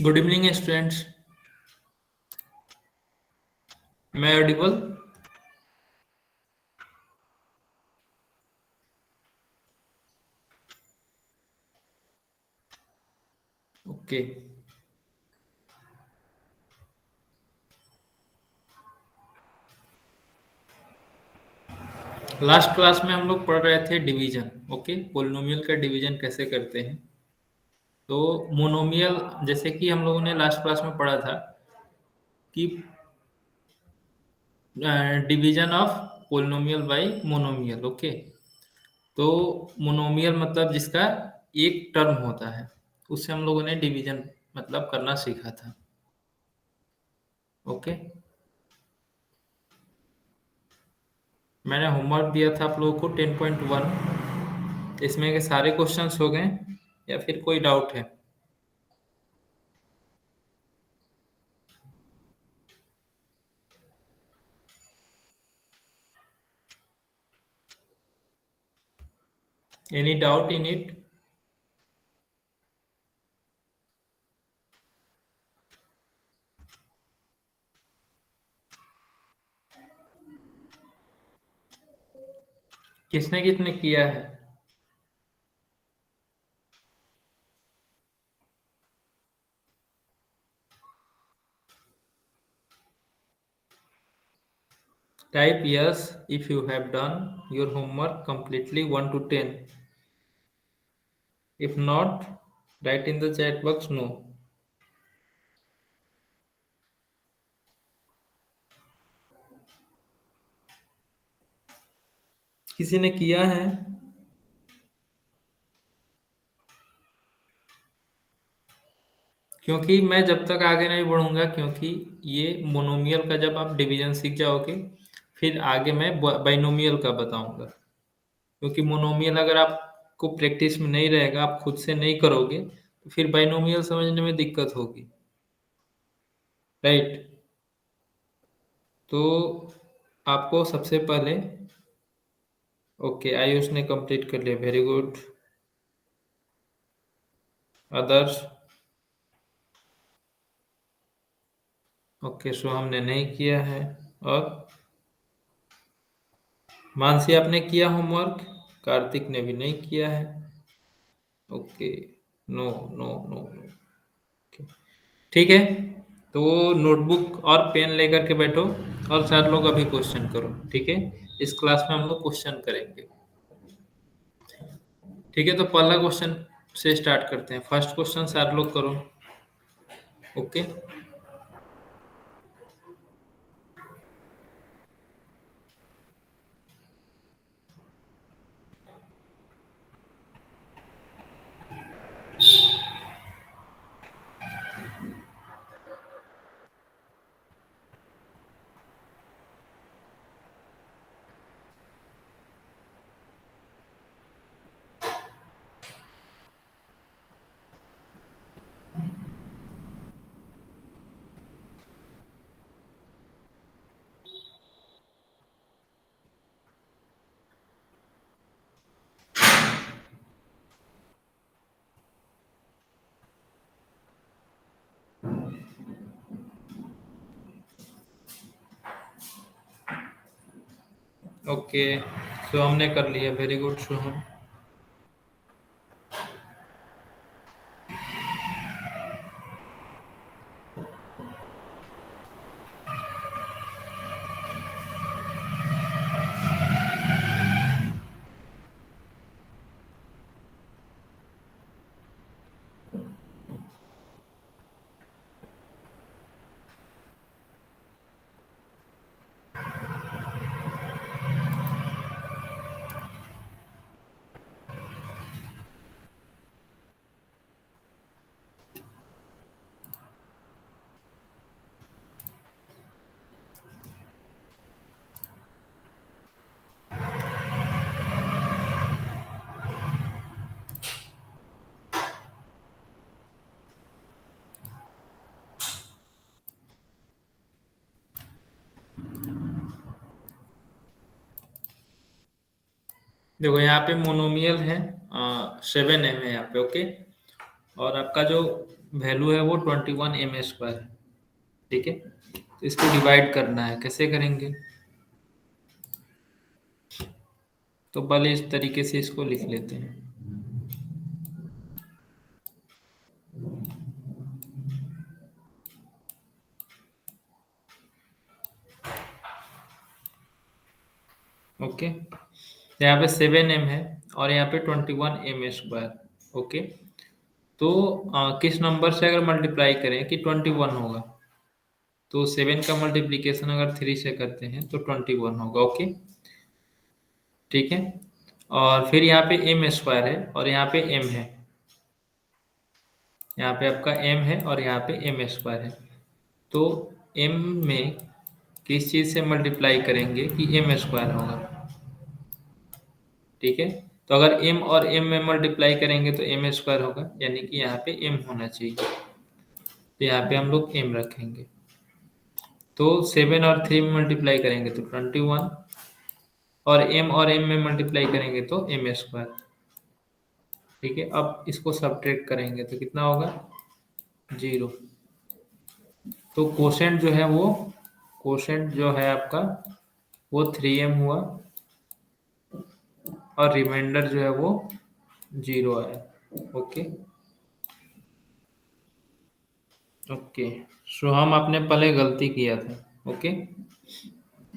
Good evening students. मैं Audible? Okay. Last class में हम लोग पढ़ रहे थे डिवीजन। ओके, पोलिनोमियल का डिवीजन कैसे करते हैं। तो मोनोमियल, जैसे कि हम लोगों ने लास्ट क्लास में पढ़ा था कि division of polynomial bye monomial. Okay, तो मोनोमियल मतलब जिसका एक टर्म होता है, उससे हम लोगों ने डिवीजन मतलब करना सीखा था। ओके, मैंने होमवर्क दिया था आप लोगों को 10.1। इसमें के सारे क्वेश्चंस हो गए या फिर कोई डाउट है? Any doubt in it? किसने कितने किया है? Type yes if you have done your homework completely 1 to 10. If not, write in the chat box no. किसी ने किया है? क्योंकि मैं जब तक आगे नहीं बढ़ूंगा, क्योंकि ये मोनोमियल का जब आप डिवीजन सीख जाओगे, फिर आगे मैं बाइनोमियल का बताऊंगा। क्योंकि मोनोमियल अगर आपको प्रैक्टिस में नहीं रहेगा, आप खुद से नहीं करोगे, तो फिर बाइनोमियल समझने में दिक्कत होगी। राइट? तो आपको सबसे पहले, ओके, आयुष ने कंप्लीट कर लिया, वेरी गुड। अदर्स? ओके, सोहम ने नहीं किया है। और मानसी, आपने किया होमवर्क? कार्तिक ने भी नहीं किया है। Okay, no no no no. ठीक है, तो नोटबुक और पेन लेकर के बैठो और सर लोग अभी क्वेश्चन करो। ठीक है, इस क्लास में हम लोग क्वेश्चन करेंगे। ठीक है, तो पहला क्वेश्चन से स्टार्ट करते हैं। फर्स्ट क्वेश्चन सर लोग करो। ओके, ओके, सो हमने कर लिया, वेरी गुड सोहम। देखो यहाँ पे मोनोमियल है, 7 है यहाँ पे। ओके, और आपका जो वैल्यू है वो 21 m² है। ठीक है, तो इसको डिवाइड करना है, कैसे करेंगे? तो पहले इस तरीके से इसको लिख लेते हैं। ओके, तो यहाँ पे 7m है और यहाँ पे 21 m²। ओके, तो किस नंबर से अगर मल्टीप्लाई करें कि 21 होगा, तो 7 का मल्टीप्लीकेशन अगर 3 से करते हैं तो 21 होगा। ओके, ठीक है। और फिर यहाँ पे m² है और यहाँ पे m है, यहाँ पे आपका m है और यहाँ पे m² है। तो m में किस चीज़ से मल्टीप्लाई करेंगे कि m² होगा। ठीक है, तो अगर m और m में मल्टीप्लाई करेंगे तो m² होगा, यानी कि यहाँ पे m होना चाहिए। तो यहाँ पे हम लोग m रखेंगे। तो 7 और 3 में मल्टीप्लाई करेंगे तो 21, और m में मल्टीप्लाई करेंगे तो m²। ठीक है, अब इसको सब्ट्रैक्ट करेंगे तो कितना होगा? 0। तो कोशेंट जो है वो, कोशेंट जो है आपका वो 3m हुआ और रिमाइंडर जो है वो 0 आया। ओके, ओके, सो हम आपने पहले गलती किया था। ओके,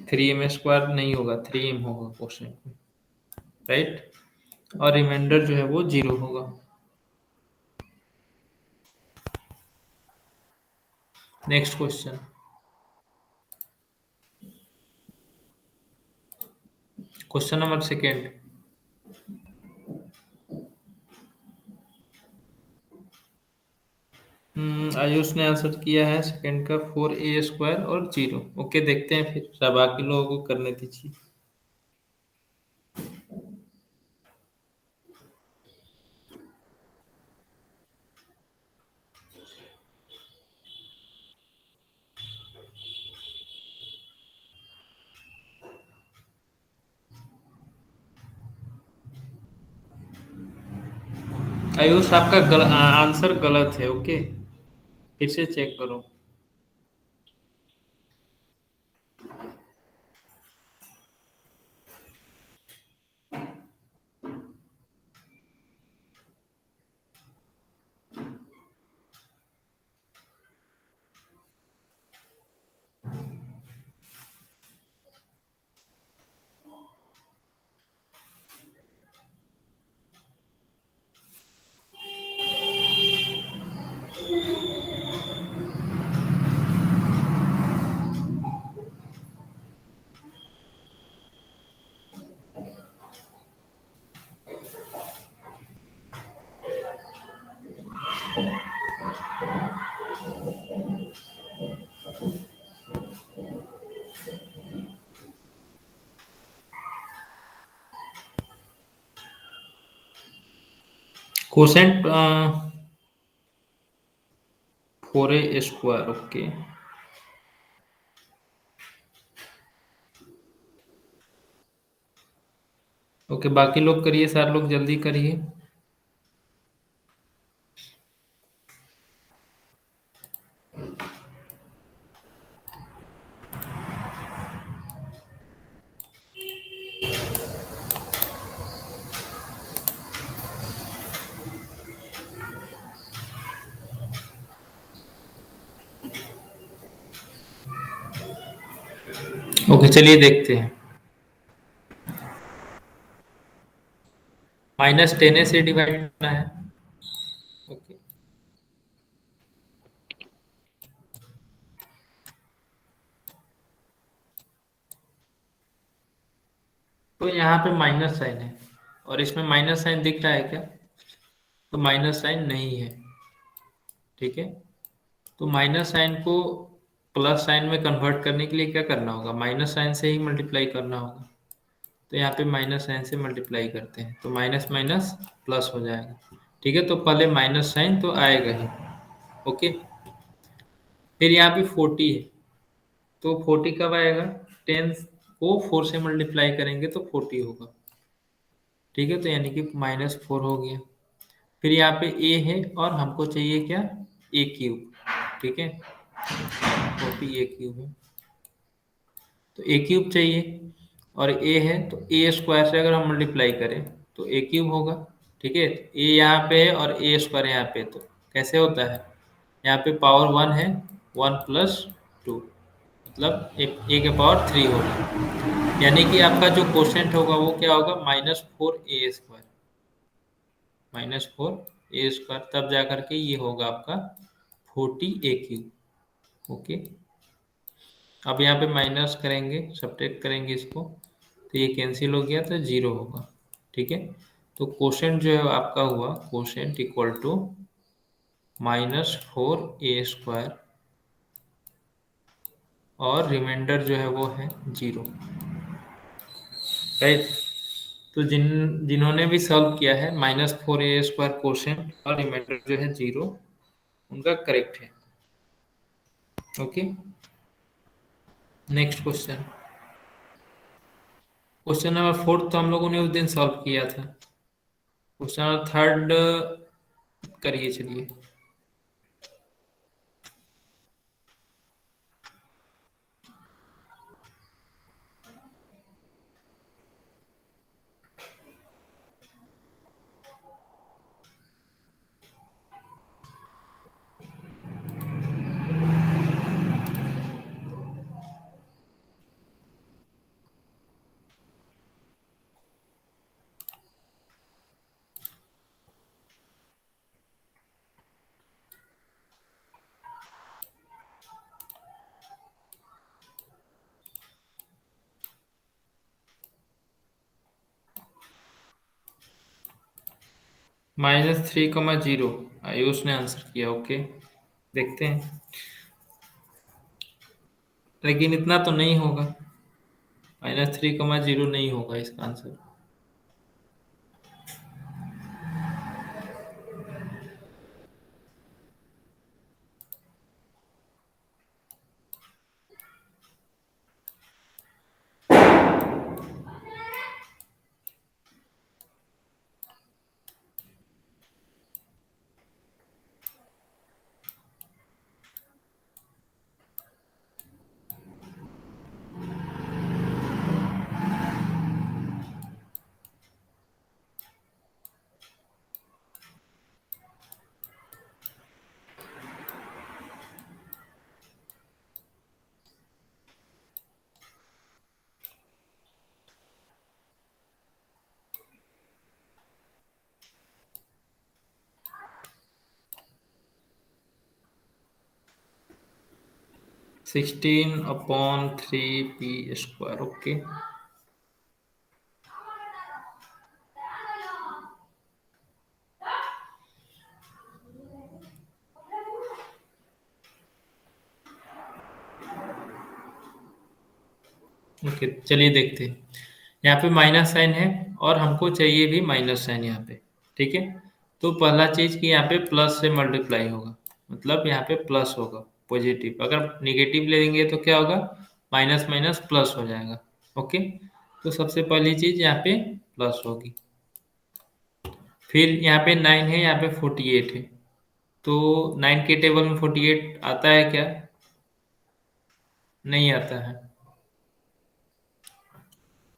3m² नहीं होगा, 3m होगा कोशेंट, राइट। और रिमाइंडर जो है वो 0 होगा। Next question, question number second. Ayush ने आंसर किया है सेकंड का 4a² और 0। ओके, देखते हैं फिर, सब बाकी लोगों को करने दीजिए। आयुष आपका आंसर गलत है। ओके, फिर से चेक करो। Quotient 4a²। ओके, ओके, बाकी लोग करिए, सारे लोग जल्दी करिए। ओके, चलिए देखते हैं। -10a से डिवाइड करना है। ओके, तो यहाँ पे माइनस साइन है और इसमें माइनस साइन दिख रहा है क्या? तो माइनस साइन नहीं है। ठीक है, तो माइनस साइन को प्लस साइन में कन्वर्ट करने के लिए क्या करना होगा? माइनस साइन से ही मल्टीप्लाई करना होगा। तो यहाँ पे माइनस साइन से मल्टीप्लाई करते हैं तो माइनस माइनस प्लस हो जाएगा। ठीक है, तो पहले माइनस साइन तो आएगा ही। ओके, फिर यहाँ पे 40 है, तो 40 कब आएगा? 10 को 4 से मल्टीप्लाई करेंगे तो 40 होगा। ठीक है, तो यानी कि -4 हो गया। फिर यहाँ पे ए है और हमको चाहिए क्या, ए क्यूब। ठीक है, 40 ए क्यूब है, तो ए क्यूब चाहिए, और ए है तो ए स्क्वायर से अगर हम मल्टीप्लाई करें तो ए क्यूब होगा। ठीक है, ए यहाँ पे है और ए स्क्वायर यहाँ पे, तो कैसे होता है, यहाँ पे पावर 1 है, 1+2, मतलब ए के पावर 3 होगा। यानी कि आपका जो क्वोशेंट होगा वो क्या होगा, -4 ए स्क्वायर, -4 ए स्क्वायर, तब जा करके ये होगा आपका 40 ए क्यूब। ओके, अब यहाँ पे माइनस करेंगे, सब्ट्रैक्ट करेंगे इसको, तो ये कैंसिल हो गया तो जीरो होगा। ठीक है, तो क्वोशेंट जो है आपका हुआ, quotient equal to -4 a square, और रिमाइंडर जो है वो है जीरो। राइट, तो जिन्होंने भी सॉल्व किया है -4 ए स्क्वायर क्वोशेंट और रिमाइंडर जो है जीरो, उनका करेक्ट है। Okay, next question, question number 4 तो हम लोगों ने उस दिन सॉल्व किया था। क्वेश्चन नंबर 3 करिए, चलिए। -3, 0 आयुष ने आंसर किया। ओके, देखते हैं, लेकिन इतना तो नहीं होगा, -3, 0 नहीं होगा इसका आंसर। (16/3p²). ओके, ओके, चलिए देखते हैं। यहाँ पे माइनस साइन है और हमको चाहिए भी माइनस साइन यहाँ पे। ठीक है, तो पहला चीज कि यहाँ पे प्लस से मल्टीप्लाई होगा, मतलब यहाँ पे प्लस होगा, पॉजिटिव। अगर निगेटिव लेंगे तो क्या होगा, माइनस माइनस प्लस हो जाएगा। ओके, तो सबसे पहली चीज यहाँ पे प्लस होगी। फिर यहाँ पे 9 है, यहाँ पे 48 है, तो 9 के टेबल में 48 आता है क्या, नहीं आता है,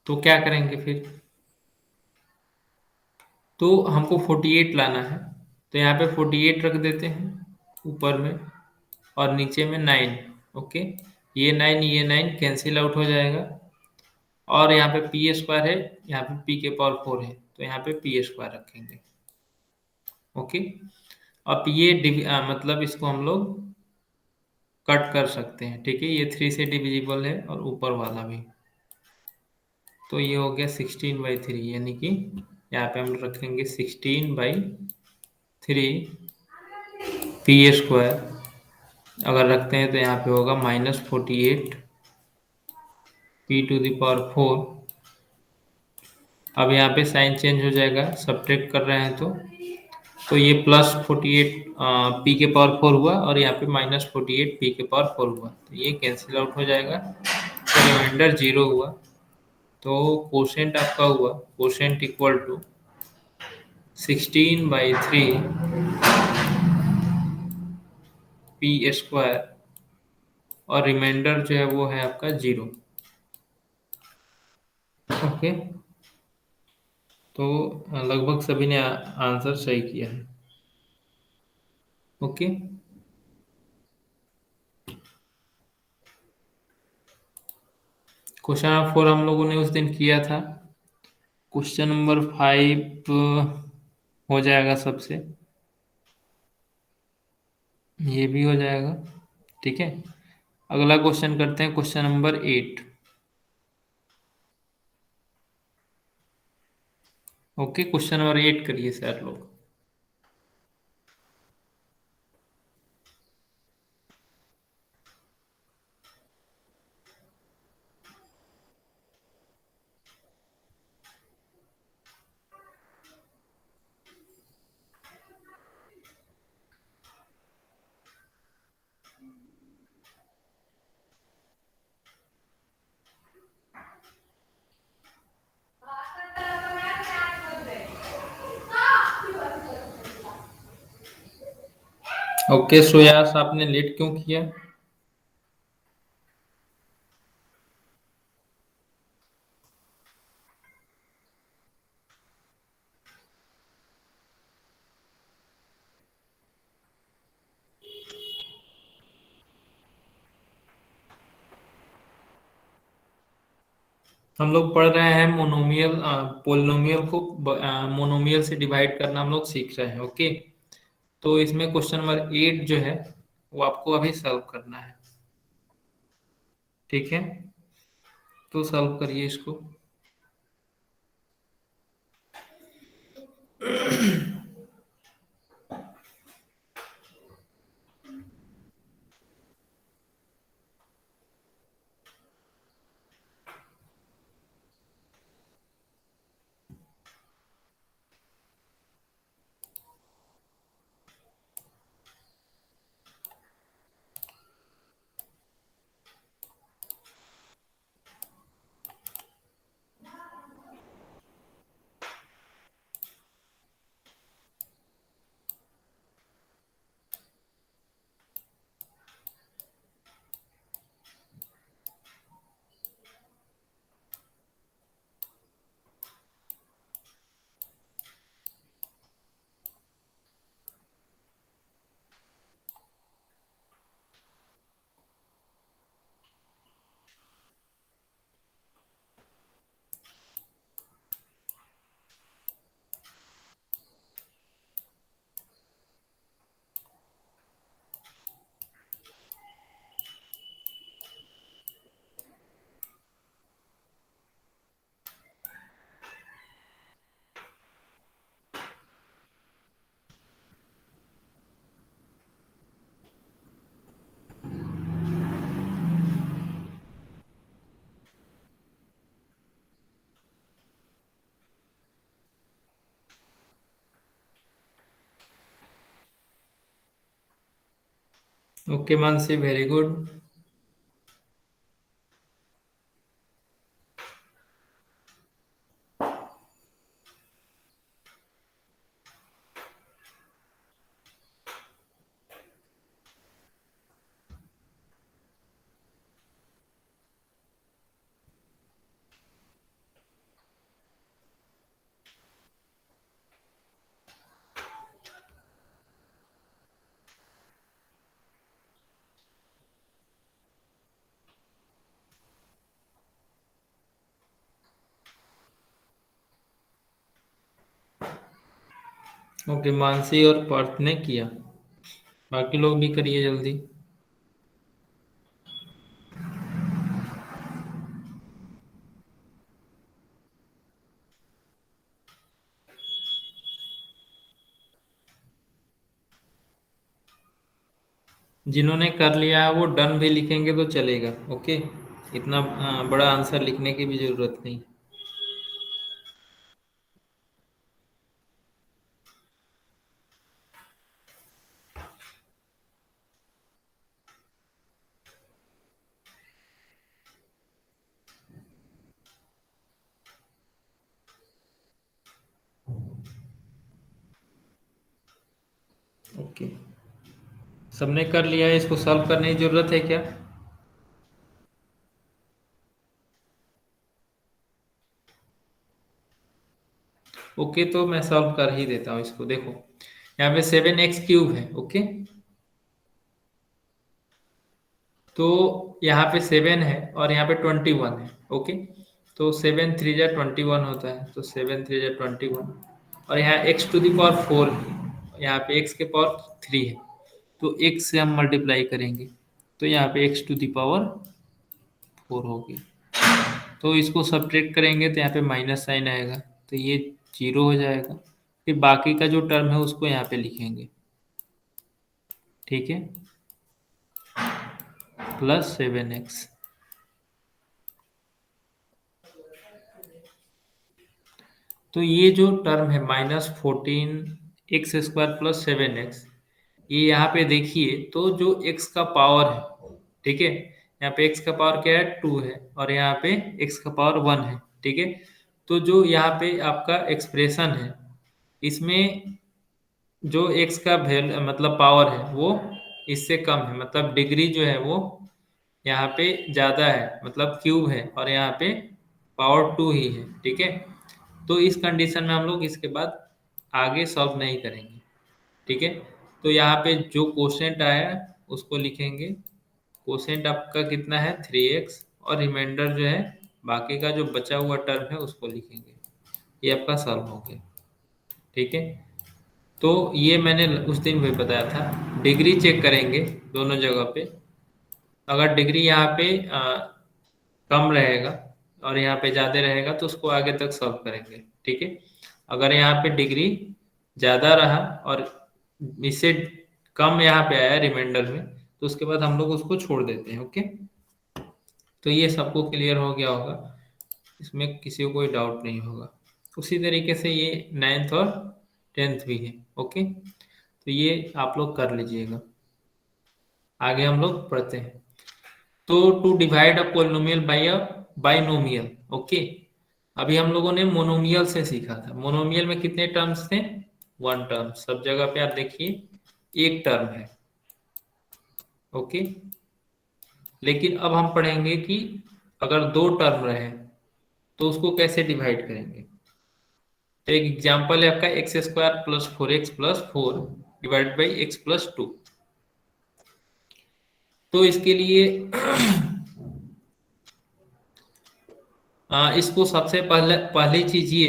तो क्या करेंगे फिर, तो हमको 48 लाना है, तो यहाँ पे 48 रख देते हैं ऊपर में, और नीचे में 9। ओके, ये 9 कैंसिल आउट हो जाएगा, और यहाँ पे पी स्क्वायर है, यहाँ पे पी के पावर 4 है, तो यहाँ पे पी स्क्वायर रखेंगे। ओके, अब ये मतलब इसको हम लोग कट कर सकते हैं। ठीक है, ये 3 से डिविजिबल है और ऊपर वाला भी, तो ये हो गया 16/3, यानी कि यहाँ पे हम रखेंगे 16/3 p²। अगर रखते हैं तो यहाँ पे होगा -48 p⁴। अब यहाँ पे साइन चेंज हो जाएगा, सब्ट्रैक्ट कर रहे हैं तो ये +48 p⁴ हुआ, और यहाँ पे -48 p⁴ हुआ, तो ये कैंसिल आउट हो जाएगा, तो रिमाइंडर जीरो हुआ। तो क्वोशेंट आपका हुआ, क्वोशेंट इक्वल टू 16/3 p² और रिमाइंडर जो है वो है आपका 0। ओके, तो लगभग सभी ने आंसर सही किया है। ओके, क्वेश्चन नंबर 4 हम लोगों ने उस दिन किया था। क्वेश्चन नंबर 5 हो जाएगा सबसे, ये भी हो जाएगा। ठीक है, अगला क्वेश्चन करते हैं, question number 8। Okay, question number 8 करिए सर लोग। ओके सुयास, आपने लेट क्यों किया? हम लोग पढ़ रहे हैं मोनोमियल, पोलिनोमियल को मोनोमियल से डिवाइड करना हम लोग सीख रहे हैं। ओके, तो इसमें क्वेश्चन नंबर 8 जो है वो आपको अभी सॉल्व करना है। ठीक है, तो सॉल्व करिए इसको। Okay Mansi, very good. Okay, Mansi और पार्थ ने किया, बाकी लोग भी करिए जल्दी। जिन्होंने कर लिया है वो डन भी लिखेंगे तो चलेगा। ओके, इतना बड़ा आंसर लिखने की भी जरूरत नहीं। ओके, सबने कर लिया है, इसको सॉल्व करने की जरूरत है क्या? ओके, तो मैं सॉल्व कर ही देता हूँ इसको। देखो यहाँ पे 7x³ है। ओके, तो यहाँ पे 7 है और यहाँ पे 21 है। ओके, तो 7 3 जा 21 होता है, तो 7 3 जा 21, और यहाँ x⁴ है, यहाँ पे x⁴ है, तो x से हम मल्टीप्लाई करेंगे, तो यहाँ पे x⁴ होगी। तो इसको सब्ट्रैक्ट करेंगे तो यहाँ पे माइनस साइन आएगा, तो ये 0 हो जाएगा। फिर बाकी का जो टर्म है उसको यहाँ पे लिखेंगे, ठीक है, +7x। तो ये जो टर्म है -14x² + 7x, ये यहाँ पे देखिए, तो जो x का पावर है, ठीक है, यहाँ पे x का पावर क्या है, 2 है, और यहाँ पे x का पावर 1 है, ठीक है। तो जो यहाँ पे आपका एक्सप्रेशन है, इसमें जो x का वैल्यू मतलब पावर है वो इससे कम है, मतलब डिग्री जो है वो यहाँ पे ज़्यादा है, मतलब क्यूब है, और यहाँ पे पावर 2 ही है, ठीक है। तो इस कंडीशन में हम लोग इसके बाद आगे सॉल्व नहीं करेंगे, ठीक है। तो यहाँ पे जो कोशेंट आया उसको लिखेंगे। कोशेंट आपका कितना है, 3x, और रिमाइंडर जो है बाकी का जो बचा हुआ टर्म है उसको लिखेंगे। ये आपका सॉल्व हो गया, ठीक है। तो ये मैंने उस दिन भी बताया था, डिग्री चेक करेंगे दोनों जगह पे। अगर डिग्री यहाँ पे कम रहेगा और यहाँ पे ज़्यादा रहेगा तो उसको आगे तक सॉल्व करेंगे, ठीक है। अगर यहाँ पे डिग्री ज़्यादा रहा और इससे कम यहाँ पे आया रिमाइंडर में, तो उसके बाद हम लोग उसको छोड़ देते हैं। ओके, तो ये सबको क्लियर हो गया होगा, इसमें किसी को कोई डाउट नहीं होगा। उसी तरीके से ये 9th और 10th भी है। ओके, तो ये आप लोग कर लीजिएगा। आगे हम लोग पढ़ते हैं। तो to divide a polynomial by a binomial. Okay, अभी हम लोगों ने मोनोमियल से सीखा था। मोनोमियल में कितने टर्म्स थे, 1 टर्म। सब जगह पे आप देखिए एक टर्म है। ओके, लेकिन अब हम पढ़ेंगे कि अगर 2 टर्म रहे तो उसको कैसे डिवाइड करेंगे। तो एक एग्जांपल है आपका x² + 4x + 4 divide by x + 2। तो इसके लिए इसको सबसे पहली चीज ये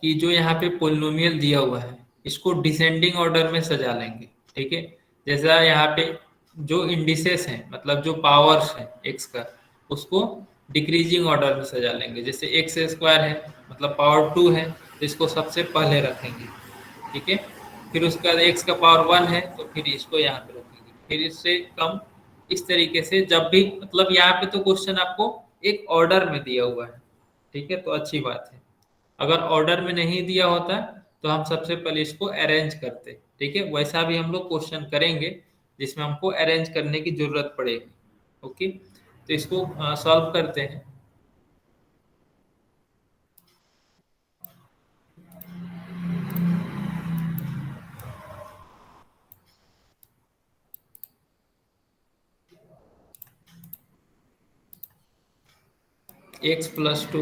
कि जो यहाँ पे पोलिनोमियल दिया हुआ है इसको डिसेंडिंग ऑर्डर में सजा लेंगे, ठीक है। जैसा यहाँ पे जो इंडिसेस हैं, मतलब जो पावर्स हैं एक्स का, उसको डिक्रीजिंग ऑर्डर में सजा लेंगे। जैसे x² है, मतलब पावर 2 है, तो इसको सबसे पहले रखेंगे, ठीक है। फिर उसके बाद x का पावर 1 है तो फिर इसको यहाँ पे रखेंगे, फिर इससे कम। इस तरीके से जब भी, मतलब यहाँ पे तो क्वेश्चन आपको एक ऑर्डर में दिया हुआ है, ठीक है, तो अच्छी बात है। अगर ऑर्डर में नहीं दिया होता तो हम सबसे पहले इसको अरेंज करते, ठीक है। वैसा भी हम लोग क्वेश्चन करेंगे जिसमें हमको अरेंज करने की जरूरत पड़ेगी। ओके, तो इसको सॉल्व करते हैं। x + 2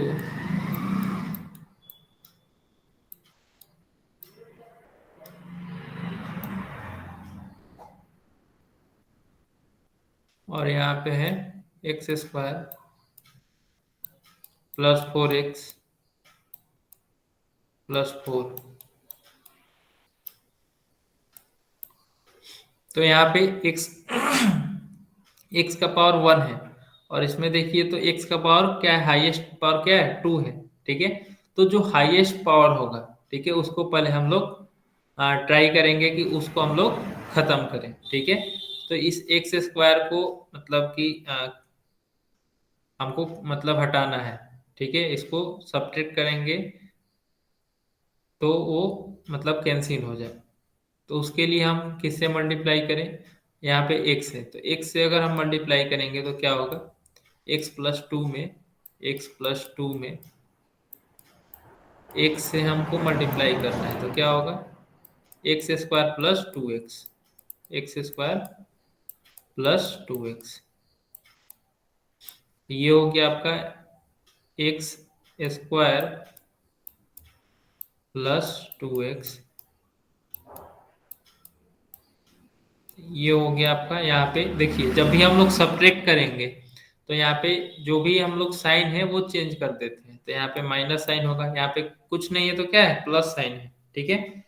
और यहाँ पे है x² + 4x + 4। तो यहाँ पे x x का पावर 1 है, और इसमें देखिए तो x का पावर क्या है, हाईएस्ट पावर क्या है, 2 है, ठीक है। तो जो हाईएस्ट पावर होगा, ठीक है, उसको पहले हम लोग ट्राई करेंगे कि उसको हम लोग खत्म करें, ठीक है। तो इस x² को मतलब कि हमको मतलब हटाना है, ठीक है। इसको सब्ट्रैक्ट करेंगे तो वो मतलब कैंसिल हो जाए। तो उसके लिए हम किससे मल्टीप्लाई करें, यहाँ पे x है, तो x से अगर हम मल्टीप्लाई करेंगे तो क्या होगा, x + 2 में x से हमको मल्टीप्लाई करना है, तो क्या होगा, x² + 2x, x square plus 2x, ये हो गया आपका एक्स स्क्वायर प्लस 2x, ये हो गया आपका। यहाँ पे देखिए जब भी हम लोग सब्ट्रैक्ट करेंगे तो यहाँ पे जो भी हम लोग साइन है वो चेंज कर देते हैं, तो यहाँ पे माइनस साइन होगा, यहाँ पे कुछ नहीं है तो क्या है, प्लस साइन है, ठीक है।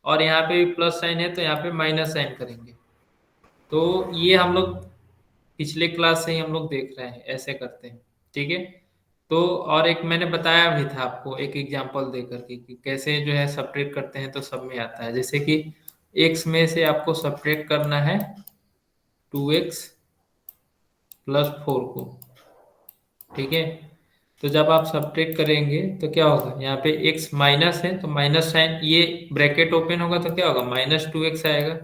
और यहाँ पे भी प्लस साइन है तो यहाँ पे माइनस साइन करेंगे। तो ये हम लोग पिछले क्लास से ही हम लोग देख रहे हैं, ऐसे करते हैं, ठीक है। तो और एक मैंने बताया भी था आपको एक एग्जांपल दे करके कि कैसे जो है सब्ट्रैक्ट करते हैं तो सब में आता है। जैसे कि x में से आपको सब्ट्रैक्ट करना है 2x प्लस 4 को, ठीक है। तो जब आप सब्ट्रैक्ट करेंगे तो क्या होगा, यहाँ पे x माइनस है तो माइनस साइन, ये ब्रैकेट ओपन होगा तो क्या होगा, -2x आएगा।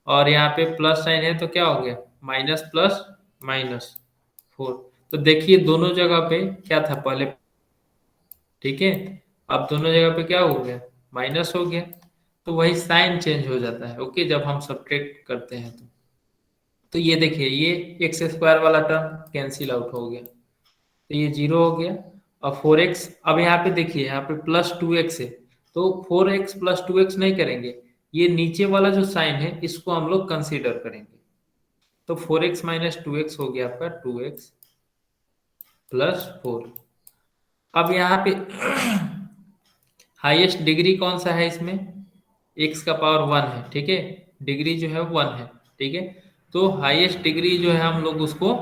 और यहाँ पे प्लस साइन है तो क्या हो गया, माइनस प्लस -4। तो देखिए दोनों जगह पे क्या था पहले, ठीक है। अब दोनों जगह पे क्या हो गया, माइनस हो गया। तो वही साइन चेंज हो जाता है, ओके, जब हम सब्ट्रैक्ट करते हैं तो ये देखिए ये एक्स स्क्वायर वाला टर्म कैंसिल आउट हो गया, तो ये 0 हो गया। और 4x, अब यहाँ पे देखिए यहाँ पे +2x है, तो 4x + 2x नहीं करेंगे, ये नीचे वाला जो साइन है इसको हम लोग कंसीडर करेंगे। तो 4x - 2x हो गया आपका 2x + 4। अब यहाँ पे हाईएस्ट डिग्री कौन सा है इसमें, x का पावर 1 है, ठीक है, डिग्री जो है 1 है, ठीक है। तो हाईएस्ट डिग्री जो है हम लोग उसको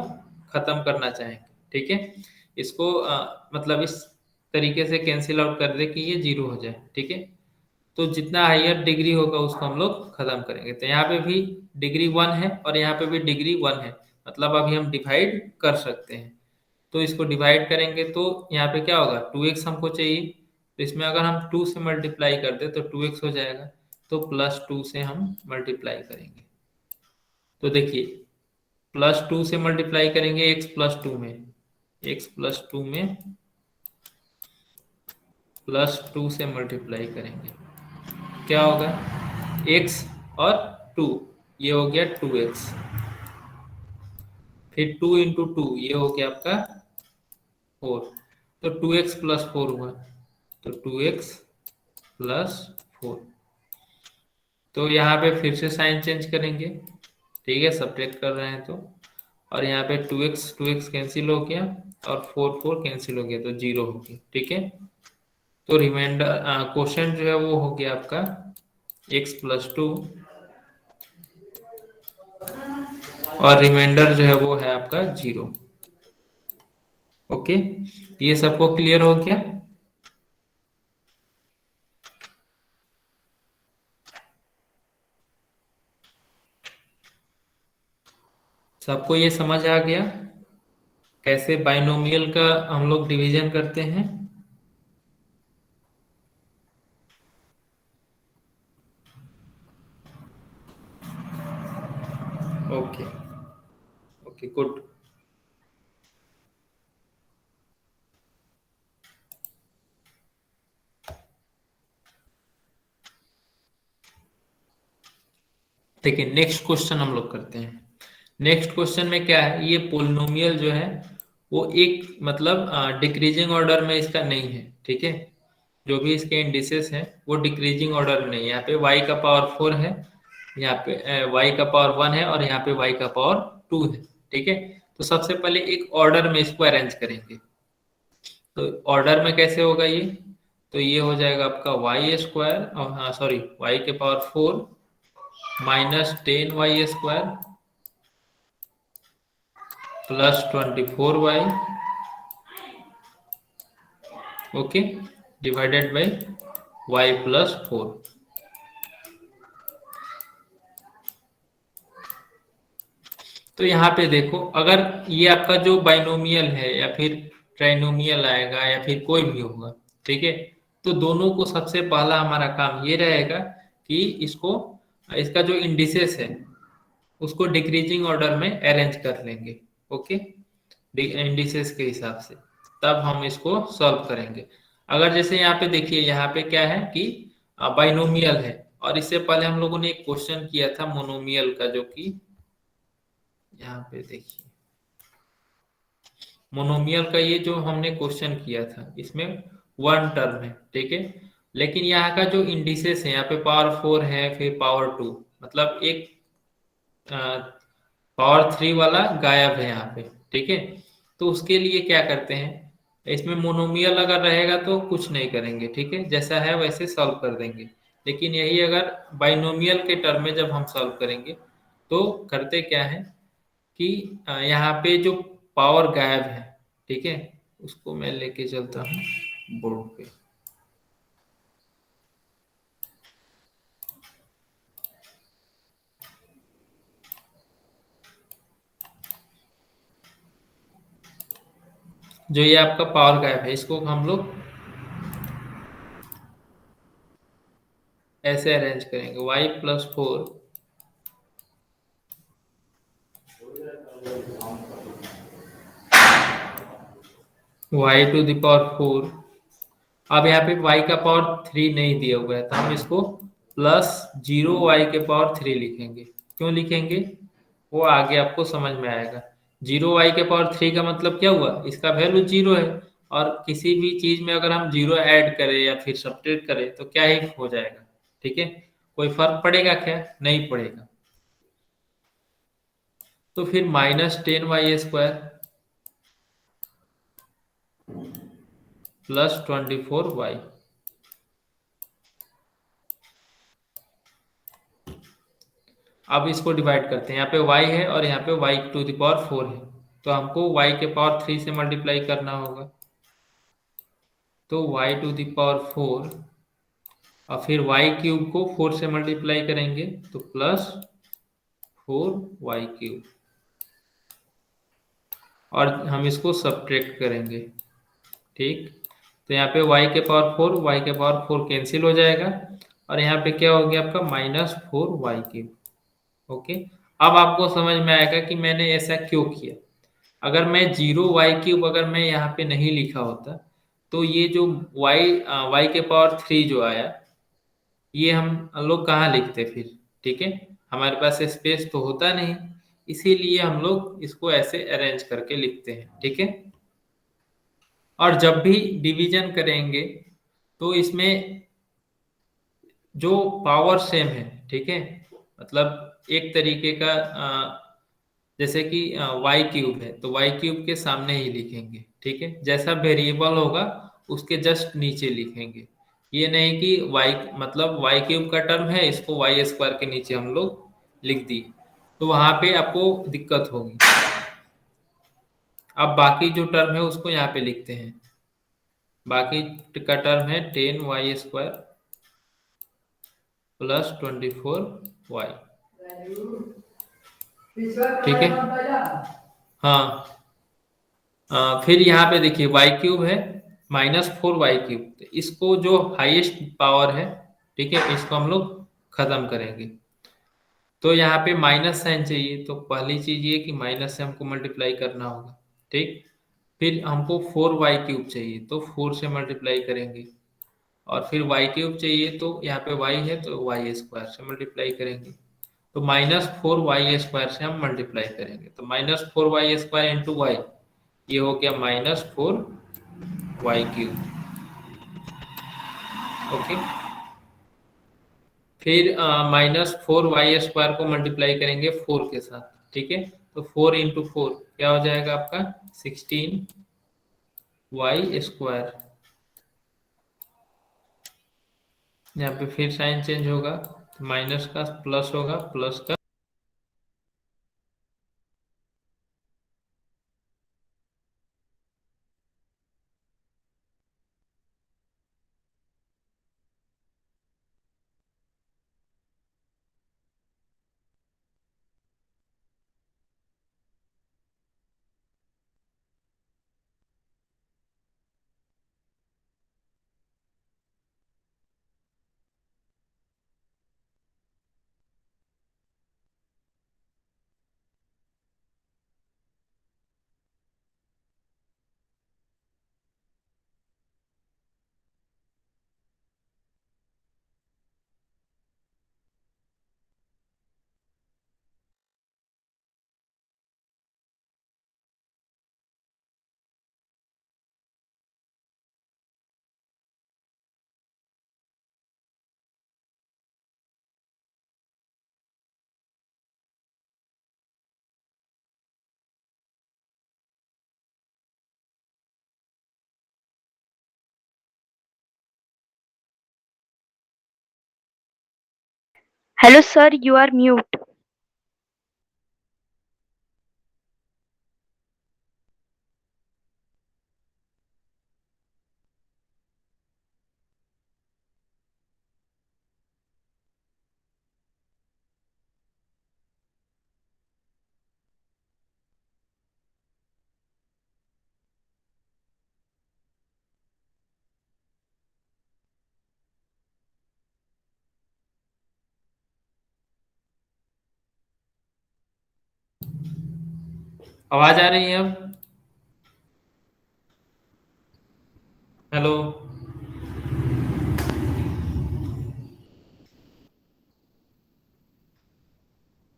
खत्म करना चाहेंगे, ठीक है। इसको मतलब इस तरीके से कैंसिल आउट कर दे कि ये 0 हो जाए, ठीक है। तो जितना हाईएस्ट डिग्री होगा उसको हम लोग खत्म करेंगे। तो यहाँ पे भी डिग्री 1 है और यहाँ पे भी डिग्री 1 है, मतलब अभी हम डिवाइड कर सकते हैं। तो इसको डिवाइड करेंगे तो यहाँ पे क्या होगा, 2x हमको चाहिए, तो इसमें अगर हम 2 से मल्टीप्लाई कर दे तो 2x हो जाएगा, तो +2 से हम मल्टीप्लाई करेंगे। तो देखिए +2 से मल्टीप्लाई करेंगे x +2 में, x +2 में +2 से मल्टीप्लाई करेंगे, क्या होगा, x और 2, ये हो गया 2x, फिर 2 × 2 ये हो गया आपका 4, तो 2x + 4 हुआ, तो 2x + 4। तो यहाँ पे फिर से साइन चेंज करेंगे, ठीक है, सब्ट्रैक्ट कर रहे हैं तो। और यहाँ पे 2x कैंसिल हो गया और 4 कैंसिल हो गया, तो 0 हो गया, ठीक है। तो रिमाइंडर क्वेश्चन जो है वो हो गया आपका x + 2 और रिमाइंडर जो है वो है आपका 0, ओके। ये सबको क्लियर हो गया। सबको ये समझ आ गया कैसे बाइनोमियल का हम लोग डिवीजन करते हैं। Okay, okay, good. देखिए नेक्स्ट क्वेश्चन हम लोग करते हैं। नेक्स्ट क्वेश्चन में क्या है, ये पोलिनोमियल जो है वो एक मतलब डिक्रीजिंग ऑर्डर में इसका नहीं है, ठीक है। जो भी इसके इंडिसेस हैं वो डिक्रीजिंग ऑर्डर में नहीं है। यहाँ पे y का पावर 4 है, यहाँ पे y का पावर 1 है और यहाँ पे y का पावर 2 है, ठीक है। तो सबसे पहले एक ऑर्डर में इसको अरेंज करेंगे। तो ऑर्डर में कैसे होगा ये, तो ये हो जाएगा आपका y² और हाँ सॉरी y के power 4 -10y² +24y, okay, divided by y + 4। तो यहाँ पे देखो अगर ये आपका जो बाइनोमियल है या फिर ट्राइनोमियल आएगा या फिर कोई भी होगा, ठीक है, तो दोनों को सबसे पहला हमारा काम ये रहेगा कि इसको, इसका जो इंडिसेस है उसको डिक्रीजिंग ऑर्डर में अरेंज कर लेंगे, ओके, इंडिसेस के हिसाब से, तब हम इसको सॉल्व करेंगे। अगर जैसे यहाँ पे देखिए यहाँ पे क्या है कि बाइनोमियल है और इससे पहले हम लोगों ने एक क्वेश्चन किया था मोनोमियल का, जो कि यहाँ पे देखिए, मोनोमियल का ये जो हमने क्वेश्चन किया था, इसमें वन टर्म है, ठीक है। लेकिन यहाँ का जो इंडिसेस है, यहाँ पे पावर 4 है, फिर पावर 2, मतलब एक पावर 3 वाला गायब है यहाँ पे, ठीक है। तो उसके लिए क्या करते हैं, इसमें मोनोमियल अगर रहेगा तो कुछ नहीं करेंगे, ठीक है, जैसा है वैसे सॉल्व कर देंगे। लेकिन यही अगर बाइनोमियल के टर्म में जब हम सॉल्व करेंगे, तो करते क्या है कि यहाँ पे जो पावर गायब है, ठीक है, उसको मैं लेके चलता हूँ बोर्ड पे। जो ये आपका पावर गायब है, इसको हम लोग ऐसे अरेंज करेंगे, y+4 y⁴। अब यहाँ पे y का पावर 3 नहीं दिया हुआ है, तो हम इसको +0 y⁴ लिखेंगे। क्यों लिखेंगे, वो आगे आपको समझ में आएगा। 0 y⁴ का मतलब क्या हुआ, इसका वैल्यू 0 है। और किसी भी चीज में अगर हम 0 ऐड करें या फिर सब्ट्रैक्ट करें तो क्या ही हो जाएगा, ठीक है। कोई फर्क पड़ेगा क्या, नहीं पड़ेगा। तो फिर -10 y² +24 y। अब इसको डिवाइड करते हैं, यहाँ पे y है और यहाँ पे y⁴ है, तो हमको y⁴ से मल्टीप्लाई करना होगा। तो y⁴ और फिर y³ को 4 से मल्टीप्लाई करेंगे तो +4y³, और हम इसको सब्ट्रैक्ट करेंगे, ठीक। तो यहाँ पे y⁴ कैंसिल हो जाएगा, और यहाँ पे क्या हो गया आपका -4y³। ओके। अब आपको समझ में आएगा कि मैंने ऐसा क्यों किया। अगर मैं 0 y³ अगर मैं यहाँ पे नहीं लिखा होता, तो ये जो y⁴ जो आया, ये हम लोग कहाँ लिखते फिर, ठीक है। हमारे पास स्पेस तो होता नहीं, इसीलिए हम लोग इसको ऐसे अरेंज करके लिखते हैं, ठीक है। और जब भी डिवीजन करेंगे, तो इसमें जो पावर सेम है, ठीक है, मतलब एक तरीके का जैसे कि y³ है, तो y³ के सामने ही लिखेंगे, ठीक है। जैसा वेरिएबल होगा उसके जस्ट नीचे लिखेंगे। ये नहीं कि y मतलब y³ का टर्म है, इसको y² के नीचे हम लोग लिख दिए, तो वहां पे आपको दिक्कत होगी। अब बाकी जो टर्म है उसको यहाँ पे लिखते हैं। बाकी का टर्म है 10y² +24y, ठीक है। हाँ, फिर यहाँ पे देखिए y³ है -4y³, तो इसको जो हाईएस्ट पावर है, ठीक है, इसको हम लोग खत्म करेंगे। तो यहाँ पे माइनस साइन चाहिए, तो पहली चीज ये कि माइनस से हमको मल्टीप्लाई करना होगा, ठीक। फिर हमको 4y³ चाहिए, तो 4 से मल्टीप्लाई करेंगे। और फिर y³ चाहिए, तो यहाँ पे y है तो y² से मल्टीप्लाई करेंगे। तो -4y² से हम मल्टीप्लाई करेंगे, तो -4y² इंटू y, ये हो गया -4y³। ओके। फिर -4y² को मल्टीप्लाई करेंगे 4 के साथ, ठीक है। तो 4 × 4 क्या हो जाएगा आपका 16y²। यहाँ पे फिर साइन चेंज होगा, तो माइनस का प्लस होगा, प्लस का Hello, sir, you are mute. आवाज आ रही है अब? हेलो।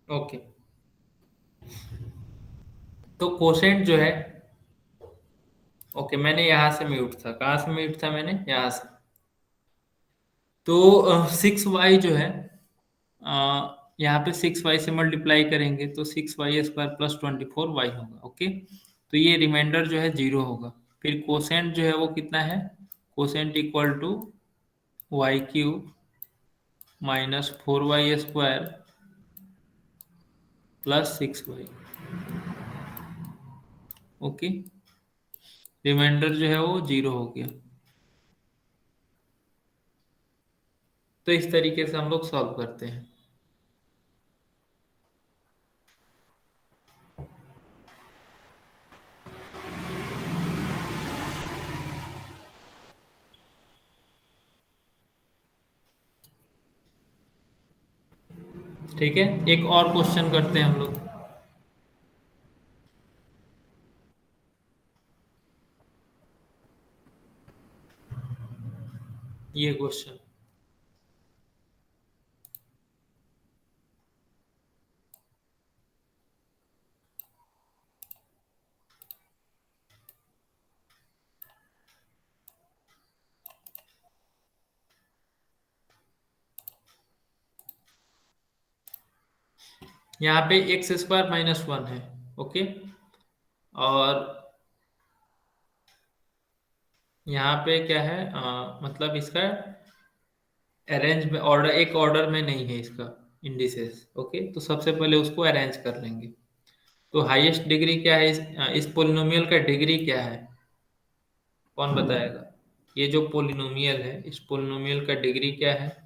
ओके। तो कोसेंट जो है, ओके, मैंने यहाँ से म्यूट था, कहाँ से म्यूट था मैंने, यहाँ से। तो 6y जो है, यहाँ पे 6y से मल्टीप्लाई करेंगे तो 6y² प्लस 24y होगा। ओके, तो ये रिमाइंडर जो है 0 होगा। फिर कोसेंट जो है वो कितना है, quotient equal to y³ minus 4y² plus 6y। Okay, remainder जो है वो 0 हो गया। तो इस तरीके से हम लोग सॉल्व करते हैं। ठीक है, एक और क्वेश्चन करते हैं हम लोग। ये क्वेश्चन, यहाँ पे x² माइनस 1 है। ओके, और यहाँ पे क्या है, मतलब इसका अरेंज में ऑर्डर, एक ऑर्डर में नहीं है इसका इंडिसेस। ओके, तो सबसे पहले उसको अरेंज कर लेंगे। तो हाईएस्ट डिग्री क्या है इस पोलिनोमियल का डिग्री क्या है, कौन बताएगा? ये जो पोलिनोमियल है, इस पोलिनोमियल का डिग्री क्या है?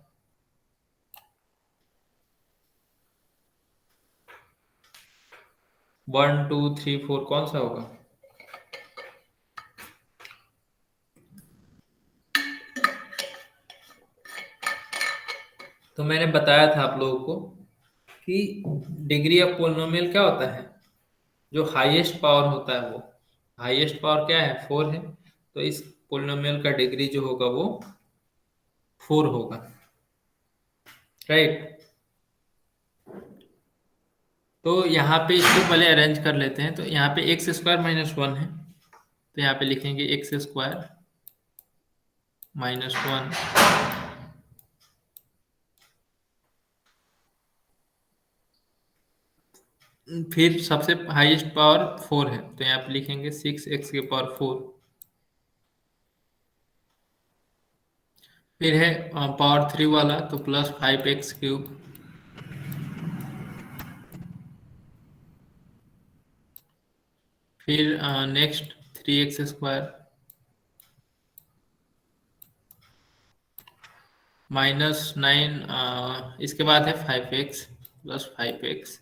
1 2 3 4 कौन सा होगा? तो मैंने बताया था आप लोगों को कि डिग्री ऑफ पोलिनोमियल क्या होता है, जो हाईएस्ट पावर होता है वो, हाईएस्ट पावर क्या है, 4 है। तो इस पोलिनोमियल का डिग्री जो होगा वो 4 होगा। राइट। तो यहाँ पे इसको पहले अरेंज कर लेते हैं। तो यहाँ पे x² माइनस 1 है, तो यहाँ पे लिखेंगे x² माइनस 1। फिर सबसे हाईएस्ट पावर 4 है, तो यहाँ पे लिखेंगे 6x⁴। फिर है पावर 3 वाला, तो प्लस 5x³। फिर नेक्स्ट 3x² माइनस 9, इसके बाद है 5x प्लस 5x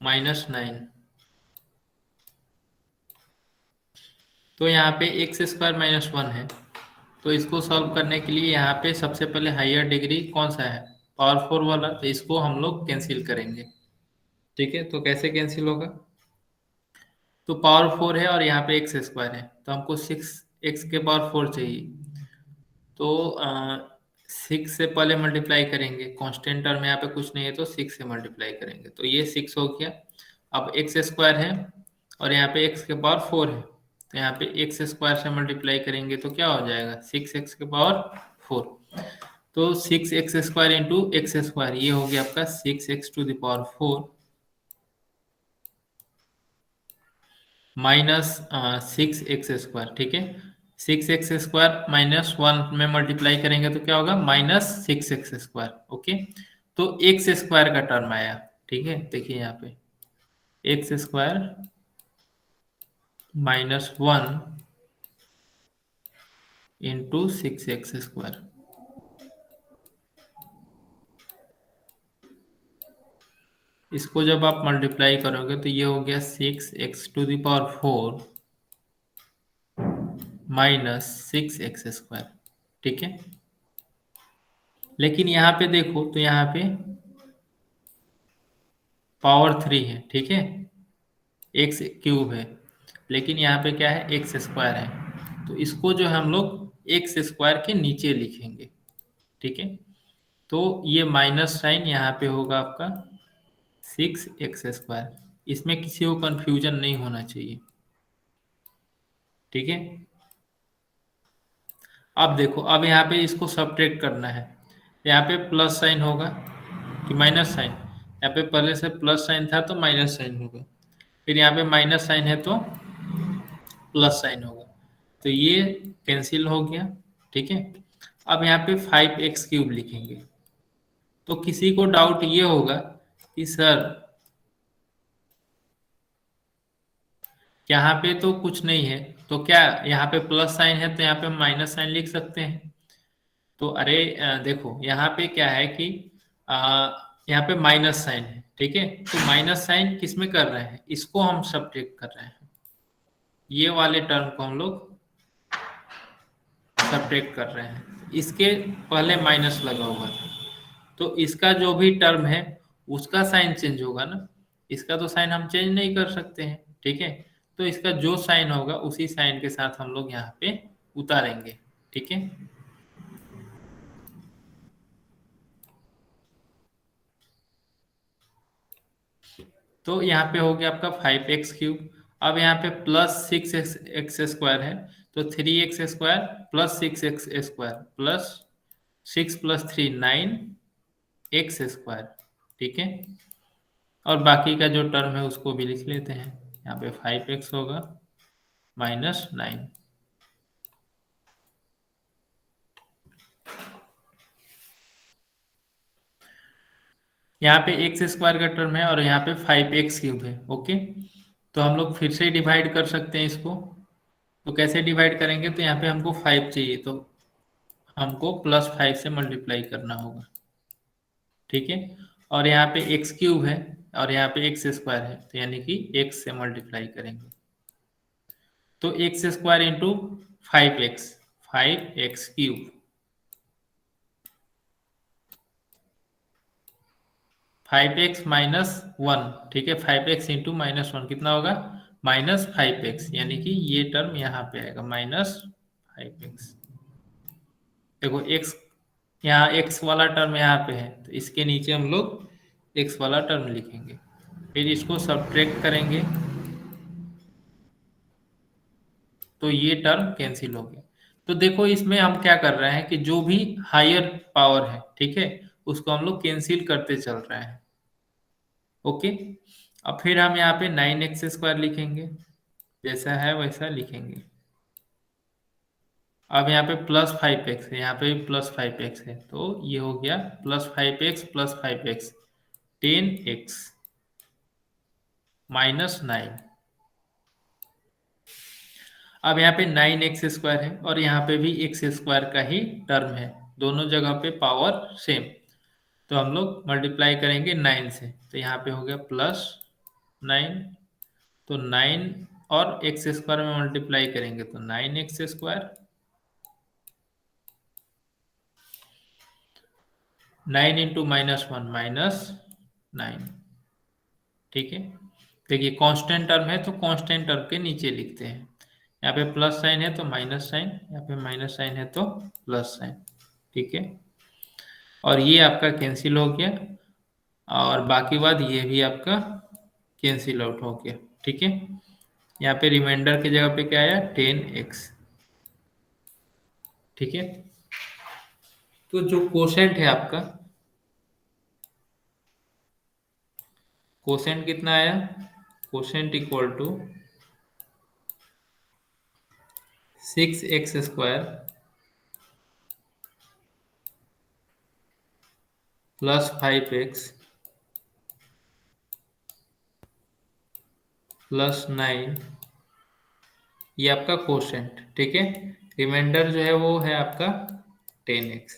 माइनस 9। तो यहाँ पे x² माइनस 1 है, तो इसको सॉल्व करने के लिए यहाँ पे सबसे पहले हायर डिग्री कौन सा है, पावर 4 वाला, तो इसको हम लोग कैंसिल करेंगे। ठीक है, तो कैसे कैंसिल होगा? तो पावर 4 है और यहाँ पे x² है, तो हमको 6x⁴ चाहिए। तो 6 से पहले मल्टीप्लाई करेंगे, कांस्टेंट टर्म यहाँ पे कुछ नहीं है, तो 6 से मल्टीप्लाई करेंगे, तो ये 6 हो गया। अब x² है और यहाँ पे x⁴ है, तो यहाँ पे x² से मल्टीप्लाई करेंगे तो क्या हो जाएगा, 6x⁴। तो 6x² इंटू x², ये हो गया आपका 6x⁴ माइनस 6x²। ठीक है, 6x² माइनस 1 में मल्टीप्लाई करेंगे तो क्या होगा, -6x²। ओके, तो x² का टर्म आया। ठीक है, देखिए यहाँ पे x² -1 इंटू 6x²। इसको जब आप मल्टीप्लाई करोगे तो ये हो गया 6x⁴ -6x²। ठीक है, लेकिन यहाँ पे देखो तो यहाँ पे पावर 3 है। ठीक है, x³ है, लेकिन यहाँ पे क्या है, x² है। तो इसको जो हम लोग x² के नीचे लिखेंगे। ठीक है, तो ये माइनस साइन यहाँ पे होगा आपका 6x²। इसमें किसी को कंफ्यूजन नहीं होना चाहिए। ठीक है, अब देखो, अब यहाँ पे इसको सब्ट्रैक्ट करना है। यहाँ पे प्लस साइन होगा कि माइनस साइन, यहाँ पे पहले से प्लस साइन था तो माइनस साइन होगा, फिर यहाँ पे माइनस साइन है तो प्लस साइन होगा। तो ये कैंसिल हो गया। ठीक है, अब यहाँ पे 5x³ लिखेंगे। तो किसी को डाउट ये होगा कि सर यहाँ पे तो कुछ नहीं है, तो क्या यहाँ पे प्लस साइन है तो यहाँ पे माइनस साइन लिख सकते हैं? तो अरे देखो यहाँ पे क्या है कि अ, यहाँ पे माइनस साइन है। ठीक है, तो माइनस साइन किस में कर रहे हैं, इसको हम सब्ट्रैक्ट कर रहे हैं। ये वाले टर्म को हम लोग सब्ट्रैक्ट कर रहे हैं, इसके पहले माइनस लगा हुआ था। तो इसका जो भी टर्म है उसका साइन चेंज होगा ना, इसका तो साइन हम चेंज नहीं कर सकते हैं। ठीक है, तो इसका जो साइन होगा उसी साइन के साथ हम लोग यहाँ पे उतारेंगे। ठीक है, तो यहाँ पे हो गया आपका 5x³ अब यहाँ पे प्लस 6x² है, तो 3x² plus 6x² plus 6 + 3 9x²। ठीक है, और बाकी का जो टर्म है उसको भी लिख लेते हैं। यहाँ पे 5x होगा -9। यहाँ पे x² का टर्म है और यहाँ पे 5x³ है। ओके, तो हम लोग फिर से डिवाइड कर सकते हैं इसको। तो कैसे डिवाइड करेंगे, तो यहाँ पे हमको 5 चाहिए, तो हमको +5 से मल्टीप्लाई करना होगा। ठीक है, और यहाँ पे x³ है और यहाँ पे x² है, तो यानी कि x से मल्टीप्लाई करेंगे। तो x² into 5x, 5x³ 5x -1। ठीक है, 5x इंटू -1 कितना होगा, -5x, यानी कि ये टर्म यहाँ पे आएगा -5x। देखो x, यहाँ x वाला टर्म यहाँ पे है, तो इसके नीचे हम लोग x वाला टर्म लिखेंगे, फिर इसको सब्ट्रैक्ट करेंगे तो ये टर्म कैंसिल हो गया। तो देखो इसमें हम क्या कर रहे हैं कि जो भी हायर पावर है, ठीक है, उसको हम लोग कैंसिल करते चल रहे हैं। ओके, अब फिर हम यहाँ पे 9x² लिखेंगे, जैसा है वैसा लिखेंगे। अब यहाँ पे +5x है, यहाँ पे +5x है, तो ये हो गया +5x + 5x 10x -9। अब यहाँ पे 9x² है और यहाँ पे भी x² का ही टर्म है, दोनों जगह पे पावर सेम। तो हम लोग मल्टीप्लाई करेंगे 9 से, तो यहाँ पे हो गया +9। तो 9 और x² में मल्टीप्लाई करेंगे तो 9x², 9 इंटू -1 -9। ठीक है, देखिए कांस्टेंट टर्म है तो कांस्टेंट टर्म के नीचे लिखते हैं। यहाँ पे प्लस साइन है तो माइनस साइन, यहाँ पे माइनस साइन है तो प्लस साइन। ठीक है, और ये आपका कैंसिल हो गया और बाकी बात ये भी आपका कैंसिल आउट हो गया। ठीक है, यहाँ पे रिमाइंडर की जगह पे क्या आया, 10x। ठीक है, तो जो कोसेंट है आपका, कोसेंट कितना आया, quotient equal to 6x² plus 5x plus 9, ये आपका कोशेंट, ठीक है। रिमाइंडर जो है वो है आपका 10x।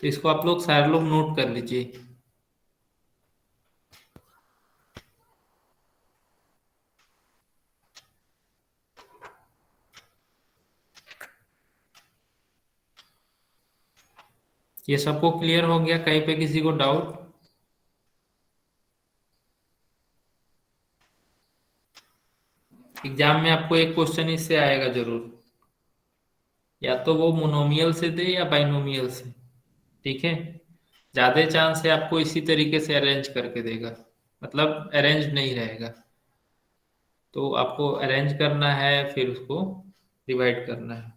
तो इसको आप लोग सारे लोग नोट कर लीजिए। ये सबको क्लियर हो गया? कहीं पे किसी को डाउट? एग्जाम में आपको एक क्वेश्चन इससे आएगा जरूर, या तो वो मोनोमियल से दे या बाइनोमियल से, ठीक है। ज्यादा चांस है आपको इसी तरीके से अरेंज करके देगा, मतलब अरेंज नहीं रहेगा। तो आपको अरेंज करना है, फिर उसको डिवाइड करना है।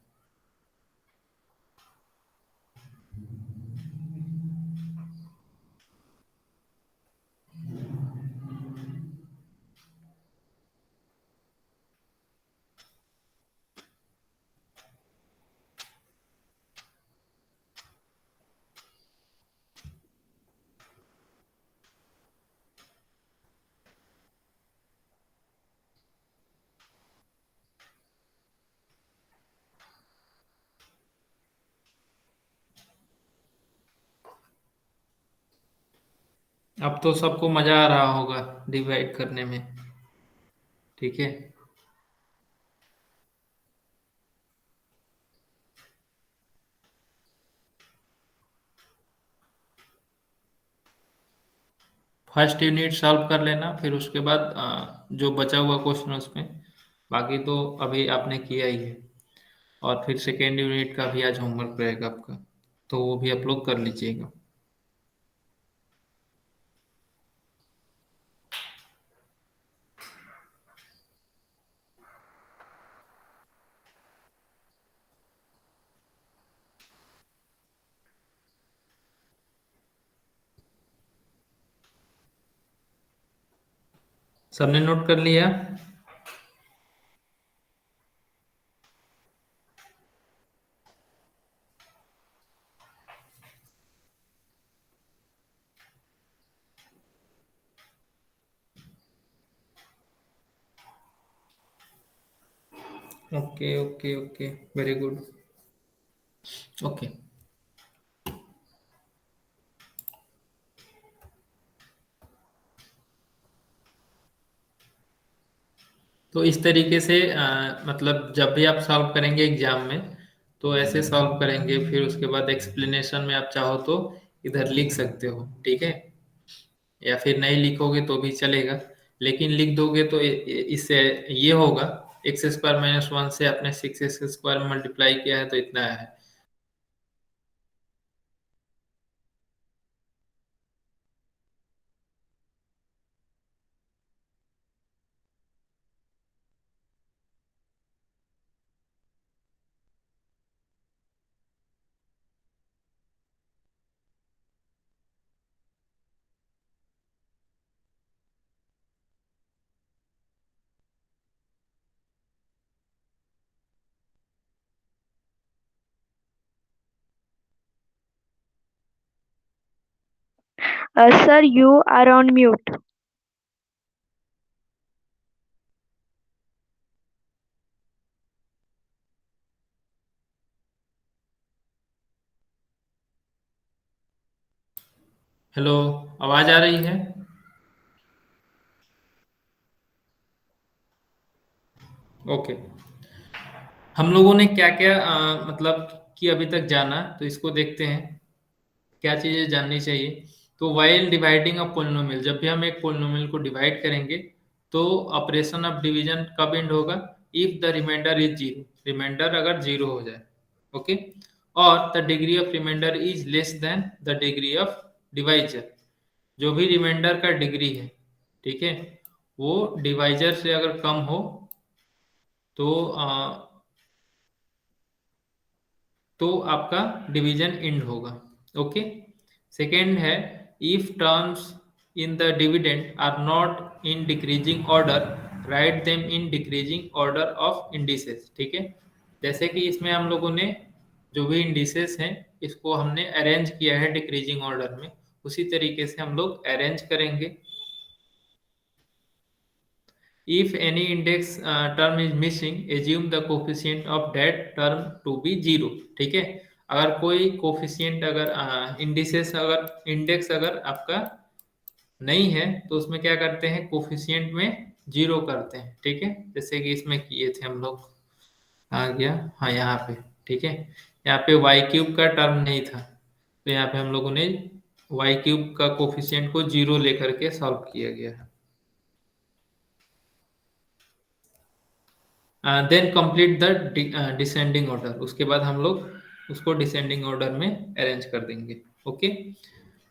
अब तो सबको मजा आ रहा होगा डिवाइड करने में, ठीक है। फर्स्ट यूनिट सॉल्व कर लेना, फिर उसके बाद जो बचा हुआ क्वेश्चन उसमें, बाकी तो अभी आपने किया ही है। और फिर सेकेंड यूनिट का भी आज होमवर्क रहेगा आपका, तो वो भी आप लोग कर लीजिएगा। सबने नोट कर लिया? Okay okay okay, very good. Okay, तो इस तरीके से मतलब जब भी आप सॉल्व करेंगे एग्जाम में, तो ऐसे सॉल्व करेंगे, फिर उसके बाद एक्सप्लेनेशन में आप चाहो तो इधर लिख सकते हो, ठीक है। या फिर नहीं लिखोगे तो भी चलेगा, लेकिन लिख दोगे तो इससे ये होगा, x² - 1 से आपने 6x² मल्टीप्लाई किया है तो इतना है। Sir, you are on mute. Hello, आवाज आ रही है? ओके। हम लोगों ने क्या क्या मतलब कि अभी तक जाना, तो इसको देखते हैं क्या चीजें जाननी चाहिए। तो वाइल डिवाइडिंग अ पोलिनोमियल, जब भी हम एक पोलिनोमियल को डिवाइड करेंगे, तो ऑपरेशन ऑफ डिवीजन कब एंड होगा? If the remainder is zero, remainder अगर जीरो हो जाए, ओके। और the degree of remainder is less than the degree of divisor, जो भी रिमाइंडर का डिग्री है, ठीक है, वो डिवाइजर से अगर कम हो तो आपका डिवीजन एंड होगा, ओके। सेकेंड है, if terms in the dividend are not in decreasing order write them in decreasing order of indices. ठीक है, जैसे कि इसमें हम लोगों ने जो भी इंडिसेस हैं इसको हमने अरेंज किया है डिक्रीजिंग ऑर्डर में, उसी तरीके से हम लोग अरेंज करेंगे। If any index term is missing assume the coefficient of that term to be zero. ठीक है, अगर कोई कोफिशिएंट अगर इंडिसेस अगर इंडेक्स अगर आपका नहीं है तो उसमें क्या करते हैं, कोफिशिएंट में जीरो करते हैं। ठीक है, जैसे कि इसमें किए थे हम लोग, आ गया हाँ यहाँ पे। ठीक है, यहाँ पे वाई क्यूब का टर्म नहीं था तो यहाँ पे हम लोगों ने वाई क्यूब का कोफिशिएंट को जीरो लेकर के सॉल्व किया गया है। Then complete the descending order, उसके बाद हम लोग उसको डिसेंडिंग ऑर्डर में अरेंज कर देंगे। ओके,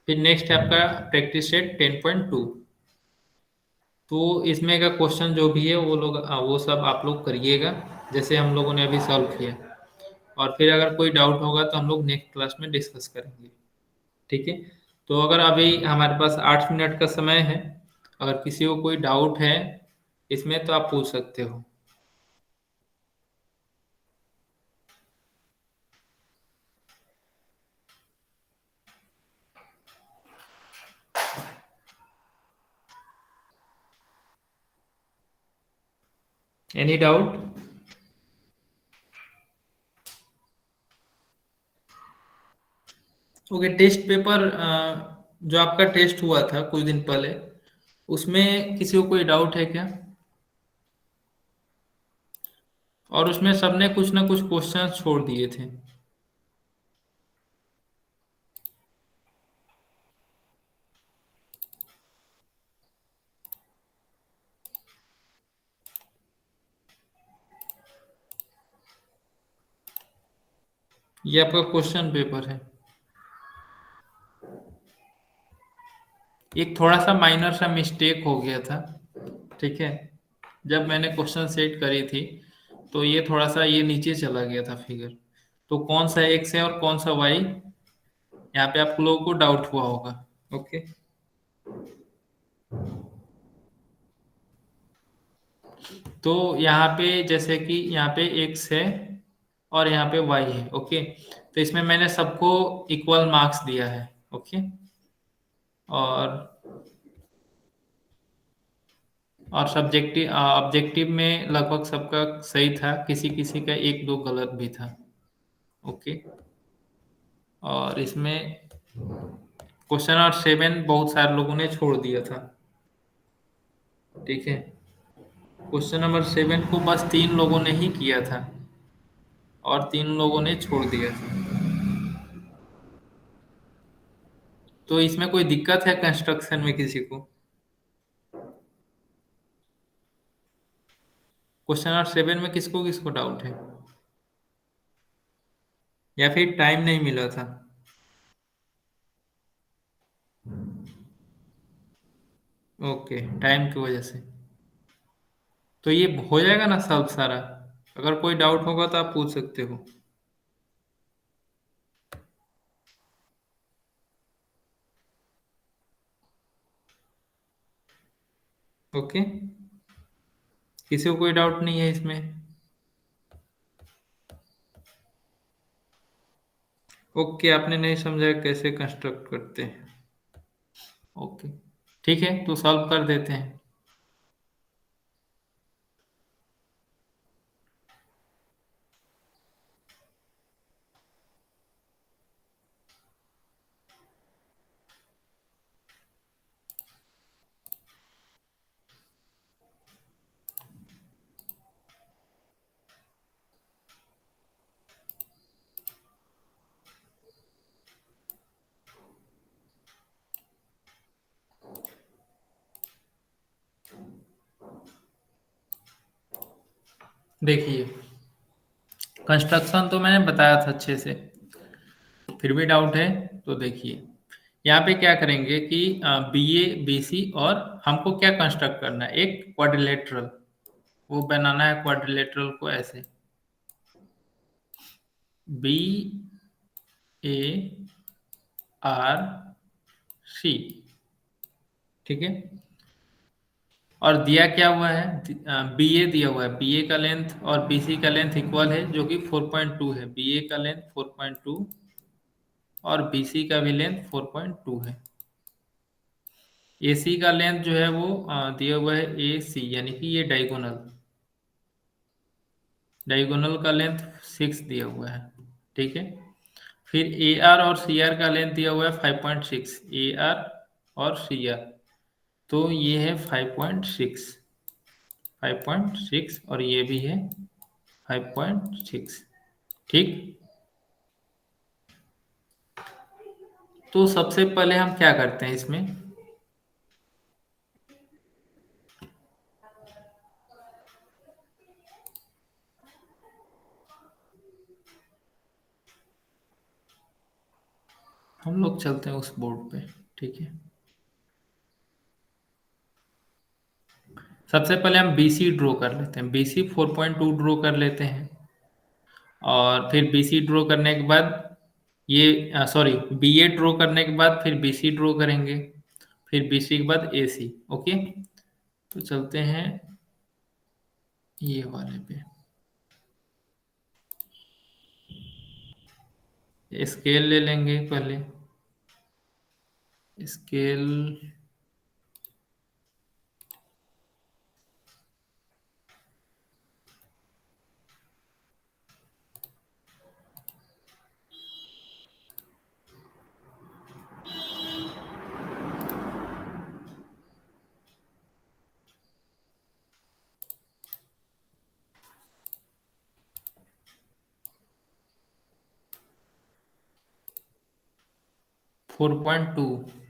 फिर नेक्स्ट है आपका प्रैक्टिस सेट 10.2। तो इसमें का क्वेश्चन जो भी है वो लोग वो सब आप लोग करिएगा जैसे हम लोगों ने अभी सॉल्व किया, और फिर अगर कोई डाउट होगा तो हम लोग नेक्स्ट क्लास में डिस्कस करेंगे। ठीक है, तो अगर अभी हमारे पास 8 मिनट का समय है, अगर किसी को कोई डाउट है इसमें तो आप पूछ सकते हो। Any doubt? Okay, test paper जो आपका टेस्ट हुआ था कुछ दिन पहले, उसमें किसी को कोई डाउट है क्या? और उसमें सबने कुछ ना कुछ क्वेश्चन छोड़ दिए थे। ये आपका क्वेश्चन पेपर है। एक थोड़ा सा माइनर सा मिस्टेक हो गया था। ठीक है, जब मैंने क्वेश्चन सेट करी थी तो ये थोड़ा सा ये नीचे चला गया था फिगर। तो कौन सा एक्स है और कौन सा वाई, यहाँ पे आप लोगों को डाउट हुआ होगा। ओके, तो यहाँ पे जैसे कि यहाँ पे एक्स है और यहाँ पे वाई है। ओके, तो इसमें मैंने सबको इक्वल मार्क्स दिया है। ओके, और सब्जेक्टिव ऑब्जेक्टिव में लगभग सबका सही था, किसी किसी का एक दो गलत भी था। ओके, और इसमें क्वेश्चन नंबर 7 बहुत सारे लोगों ने छोड़ दिया था। ठीक है, क्वेश्चन नंबर 7 को बस 3 लोगों ने ही किया था और 3 लोगों ने छोड़ दिया था। तो इसमें कोई दिक्कत है कंस्ट्रक्शन में किसी को? क्वेश्चन नंबर 7 में किसको किसको डाउट है, या फिर टाइम नहीं मिला था? ओके, टाइम की वजह से। तो ये हो जाएगा ना सब सारा, अगर कोई डाउट होगा तो आप पूछ सकते हो। ओके, किसी को कोई डाउट नहीं है इसमें? ओके, आपने नहीं समझा कैसे कंस्ट्रक्ट करते हैं। ओके, ठीक है, तो सॉल्व कर देते हैं। देखिए, कंस्ट्रक्शन तो मैंने बताया था अच्छे से, फिर भी डाउट है तो देखिए, यहाँ पे क्या करेंगे कि बी ए बी सी, और हमको क्या कंस्ट्रक्ट करना है, एक क्वाड्रिलेटरल, वो बनाना है क्वाड्रिलेटरल को ऐसे, बी ए आर सी। ठीक है, और दिया क्या हुआ है, बी ए दिया हुआ है, बी ए का लेंथ और बी सी का लेंथ इक्वल है जो कि 4.2 है, बी ए का लेंथ 4.2 और बी सी का भी लेंथ 4.2 है। ए सी का लेंथ जो है वो दिया हुआ है ए सी, यानी कि ये डायगोनल, डायगोनल का लेंथ 6 दिया हुआ है। ठीक है, फिर ए आर और सी आर का लेंथ दिया हुआ है 5.6, ए आर और सी आर, तो ये है 5.6, 5.6 और ये भी है 5.6। ठीक, तो सबसे पहले हम क्या करते हैं इसमें, हम लोग चलते हैं उस बोर्ड पे। ठीक है, सबसे पहले हम बी सी ड्रॉ कर लेते हैं, बी सी 4.2 ड्रॉ कर लेते हैं, और फिर बी सी ड्रॉ करने के बाद ये सॉरी, बी ए ड्रॉ करने के बाद फिर बी सी ड्रॉ करेंगे, फिर बी सी के बाद ए सी। ओके, तो चलते हैं ये वाले पे, स्केल ले लेंगे पहले, scale 4.2,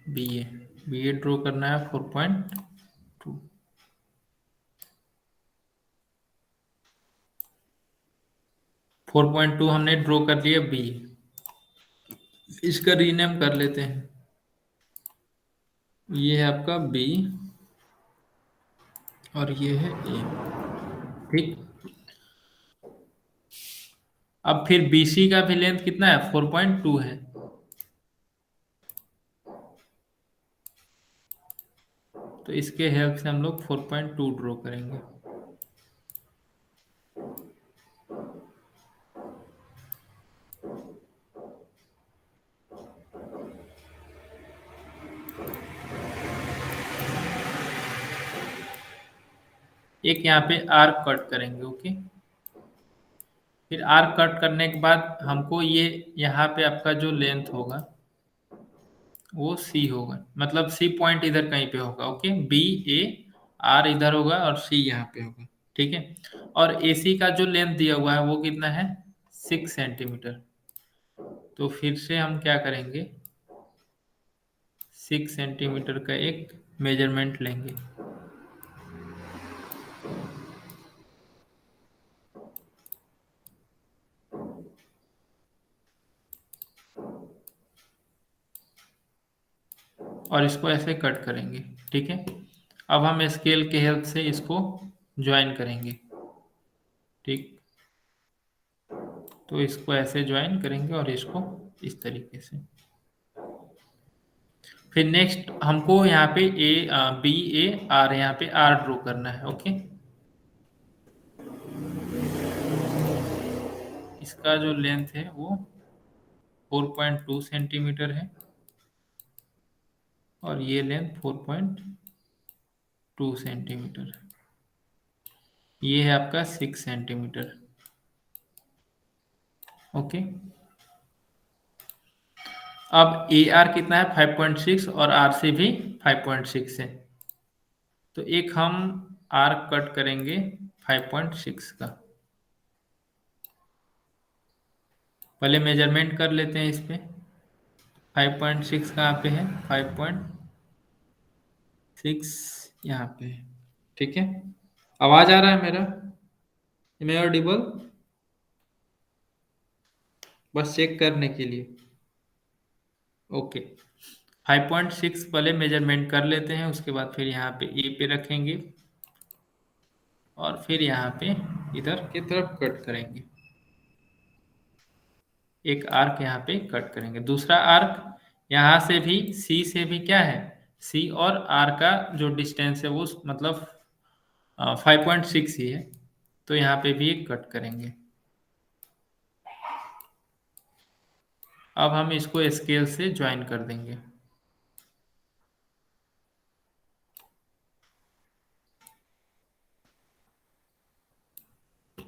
B A, B A draw करना है 4.2, 4.2 हमने ड्रॉ कर लिया बी, इसका रीनेम कर लेते हैं, ये है आपका बी और ये है ए। ठीक, अब फिर बी सी का भी लेंथ कितना है, 4.2 है, तो इसके हेल्प से हम लोग 4.2 ड्रॉ करेंगे। एक यहाँ पे आर्क कट करेंगे। ओके, फिर आर्क कट करने के बाद हमको ये यहाँ पे आपका जो लेंथ होगा वो सी होगा, मतलब सी पॉइंट इधर कहीं पे होगा। ओके, बी ए आर इधर होगा और सी यहाँ पे होगा। ठीक है, और ए सी का जो लेंथ दिया हुआ है वो कितना है, 6 सेंटीमीटर। तो फिर से हम क्या करेंगे, 6 सेंटीमीटर का एक मेजरमेंट लेंगे, और इसको ऐसे कट करेंगे। ठीक है, अब हम स्केल के हेल्प से इसको ज्वाइन करेंगे। ठीक, तो इसको ऐसे ज्वाइन करेंगे और इसको इस तरीके से। फिर नेक्स्ट हमको यहाँ पे ए बी ए आर, यहाँ पे आर ड्रॉ करना है। ओके, इसका जो लेंथ है वो 4.2 सेंटीमीटर है और ये लेंथ 4.2 सेंटीमीटर है, ये है आपका 6 सेंटीमीटर। ओके, अब ए आर कितना है, 5.6 और आर सी भी 5.6 है, तो एक हम आर्क कट करेंगे 5.6 का। पहले मेजरमेंट कर लेते हैं इस पे, 5.6 कहाँ पे है, 5.6 यहाँ पे है। ठीक है, आवाज आ रहा है मेरा, मैं ऑडिबल, बस चेक करने के लिए। ओके, 5.6 पहले मेजरमेंट कर लेते हैं, उसके बाद फिर यहाँ पे ए पे रखेंगे और फिर यहाँ पे इधर की तरफ कट करेंगे, एक आर्क यहाँ पे कट करेंगे। दूसरा आर्क यहाँ से भी, सी से भी क्या है, सी और आर का जो डिस्टेंस है वो मतलब 5.6 ही है, तो यहाँ पे भी एक कट करेंगे। अब हम इसको स्केल से ज्वाइन कर देंगे।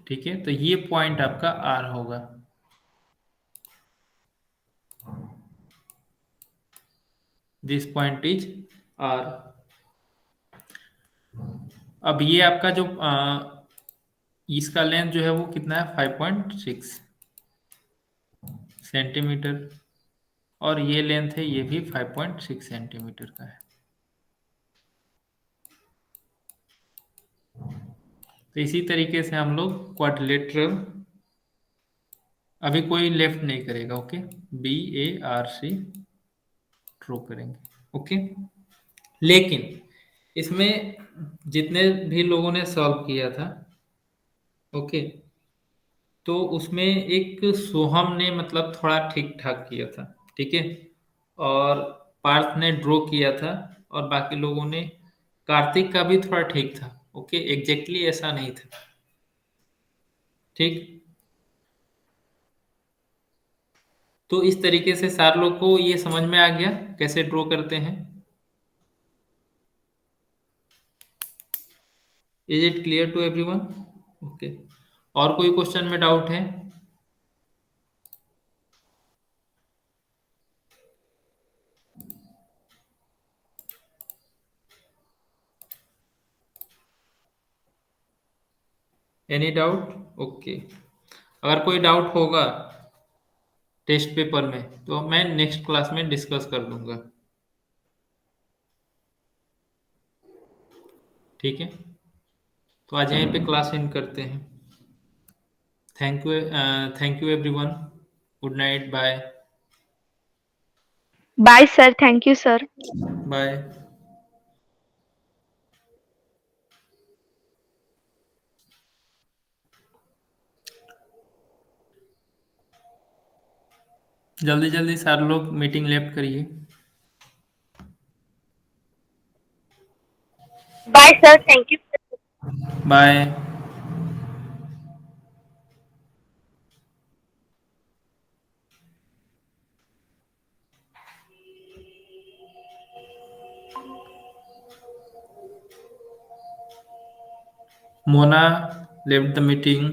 ठीक है, तो ये पॉइंट आपका आर होगा। This point is R. अब ये आपका जो इसका लेंथ जो है वो कितना है, 5.6 सेंटीमीटर, और ये लेंथ है, ये भी 5.6 सेंटीमीटर का है। तो इसी तरीके से हम लोग क्वाड्रिलेटरल, अभी कोई लेफ्ट नहीं करेगा, ओके, BARC ड्रॉ करेंगे, ओके। लेकिन इसमें जितने भी लोगों ने सॉल्व किया था, ओके, तो उसमें एक सोहम ने मतलब थोड़ा ठीक ठाक किया था, ठीक है, और पार्थ ने ड्रॉ किया था, और बाकी लोगों ने, कार्तिक का भी थोड़ा ठीक था, ओके, एग्जैक्टली ऐसा नहीं था, ठीक। तो इस तरीके से सारे लोग को ये समझ में आ गया कैसे ड्रॉ करते हैं। Is it clear to everyone? Okay. और कोई क्वेश्चन में डाउट है? Any doubt? ओके। अगर कोई डाउट होगा टेस्ट पेपर में तो मैं नेक्स्ट क्लास में डिस्कस कर दूंगा, ठीक है। तो आज यहीं पे क्लास एंड करते हैं। Thank you everyone. Good night, bye. Bye, sir. Thank you, sir. Bye. जल्दी जल्दी सारे लोग मीटिंग लेफ्ट करिए। Bye, sir. Thank you. Bye. Mona left the meeting.